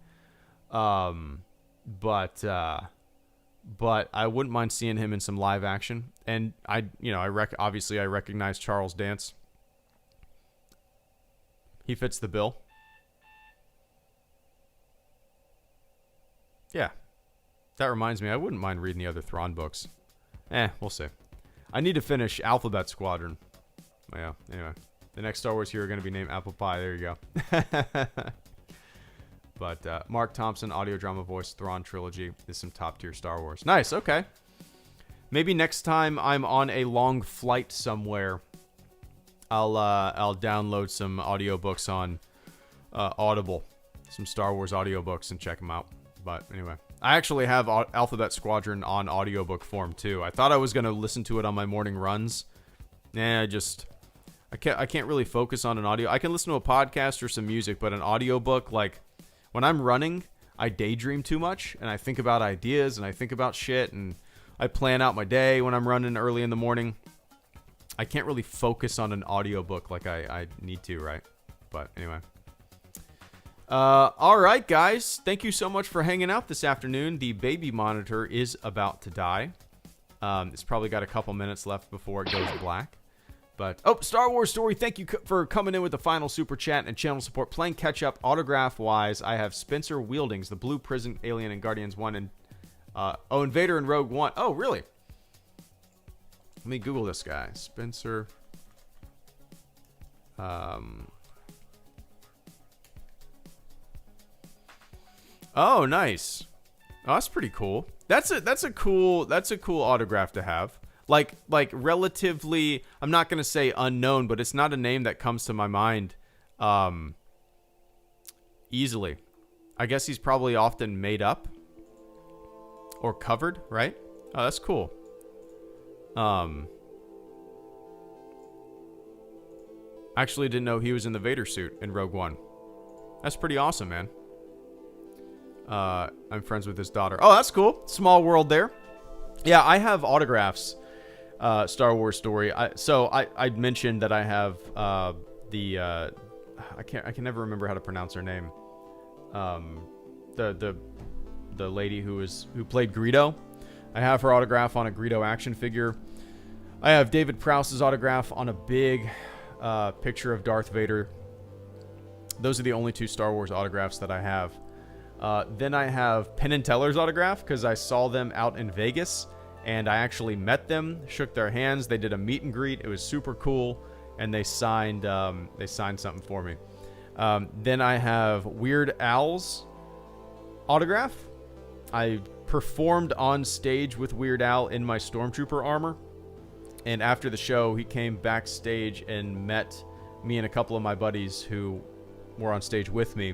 But I wouldn't mind seeing him in some live action. And obviously I recognize Charles Dance. He fits the bill. Yeah. That reminds me, I wouldn't mind reading the other Thrawn books. We'll see. I need to finish Alphabet Squadron. Yeah, anyway. The next Star Wars hero going to be named Apple Pie. There you go. But Mark Thompson, audio drama voice, Thrawn trilogy is some top tier Star Wars. Nice, okay. Maybe next time I'm on a long flight somewhere, I'll download some audiobooks on Audible, some Star Wars audiobooks, and check them out. But anyway, I actually have Alphabet Squadron on audiobook form too. I thought I was going to listen to it on my morning runs. I can't really focus on an audio. I can listen to a podcast or some music, but an audiobook, like when I'm running, I daydream too much and I think about ideas and I think about shit and I plan out my day when I'm running early in the morning. I can't really focus on an audiobook like I need to, right? But anyway. All right, guys. Thank you so much for hanging out this afternoon. The baby monitor is about to die. It's probably got a couple minutes left before it goes black. But, Star Wars Story, thank you for coming in with the final super chat and channel support. Playing catch-up autograph-wise, I have Spencer Wielding's The Blue Prison Alien and Guardians 1 and, Invader and Rogue One. Oh, really? Let me Google this guy. Spencer. Oh, nice. Oh, that's pretty cool. That's a cool autograph to have. Like relatively, I'm not going to say unknown, but it's not a name that comes to my mind easily. I guess he's probably often made up or covered, right? Oh, that's cool. Actually didn't know he was in the Vader suit in Rogue One. That's pretty awesome, man. I'm friends with his daughter. Oh, that's cool. Small world there. Yeah, I have autographs. Star Wars Story. I mentioned that I have I can never remember how to pronounce her name. The lady who played Greedo. I have her autograph on a Greedo action figure. I have David Prowse's autograph on a big picture of Darth Vader. Those are the only two Star Wars autographs that I have. Then I have Penn and Teller's autograph because I saw them out in Vegas. And I actually met them, shook their hands. They did a meet and greet. It was super cool, and they signed something for me. Then I have Weird Al's autograph. I performed on stage with Weird Al in my Stormtrooper armor, and after the show, he came backstage and met me and a couple of my buddies who were on stage with me,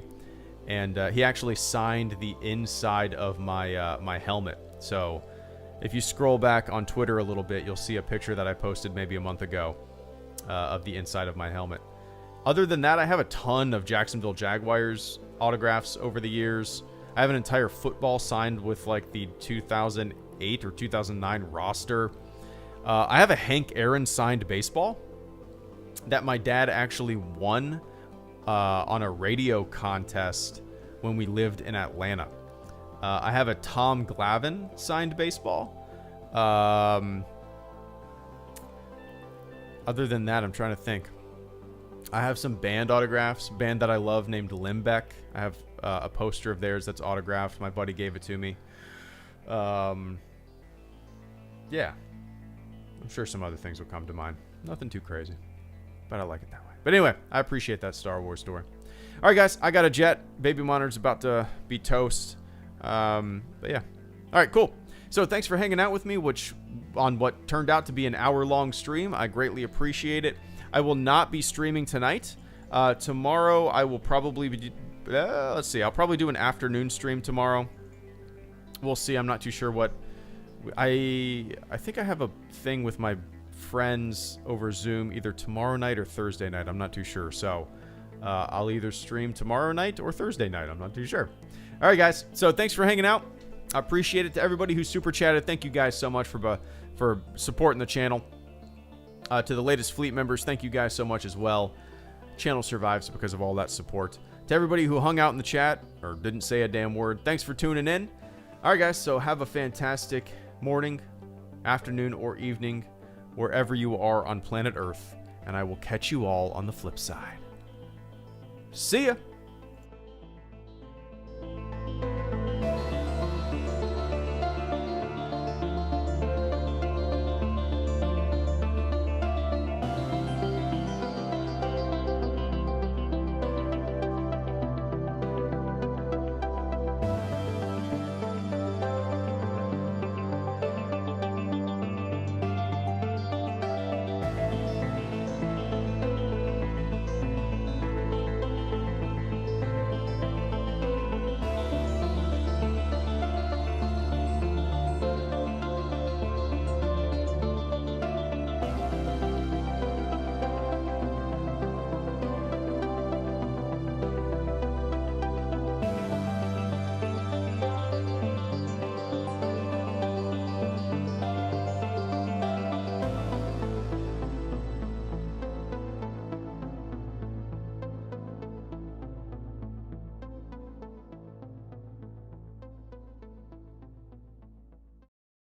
and he actually signed the inside of my helmet. So. If you scroll back on Twitter a little bit, you'll see a picture that I posted maybe a month ago of the inside of my helmet. Other than that, I have a ton of Jacksonville Jaguars autographs over the years. I have an entire football signed with like the 2008 or 2009 roster. I have a Hank Aaron signed baseball that my dad actually won on a radio contest when we lived in Atlanta. I have a Tom Glavine signed baseball. Other than that, I'm trying to think. I have some band autographs. Band that I love named Limbeck. I have a poster of theirs that's autographed. My buddy gave it to me. Yeah. I'm sure some other things will come to mind. Nothing too crazy. But I like it that way. But anyway, I appreciate that Star Wars story. All right, guys. I got a jet. Baby monitor's about to be toast. But yeah. All right, cool. So thanks for hanging out with me, on what turned out to be an hour-long stream. I greatly appreciate it. I will not be streaming tonight. Tomorrow I will probably be, let's see. I'll probably do an afternoon stream tomorrow. We'll see. I'm not too sure what. I think I have a thing with my friends over Zoom either tomorrow night or Thursday night. I'm not too sure. So I'll either stream tomorrow night or Thursday night. I'm not too sure. All right, guys. So thanks for hanging out. I appreciate it. To everybody who super chatted, thank you guys so much for supporting the channel. To the latest fleet members, thank you guys so much as well. Channel survives because of all that support. To everybody who hung out in the chat or didn't say a damn word, thanks for tuning in. All right, guys. So have a fantastic morning, afternoon, or evening, wherever you are on planet Earth, and I will catch you all on the flip side. See ya.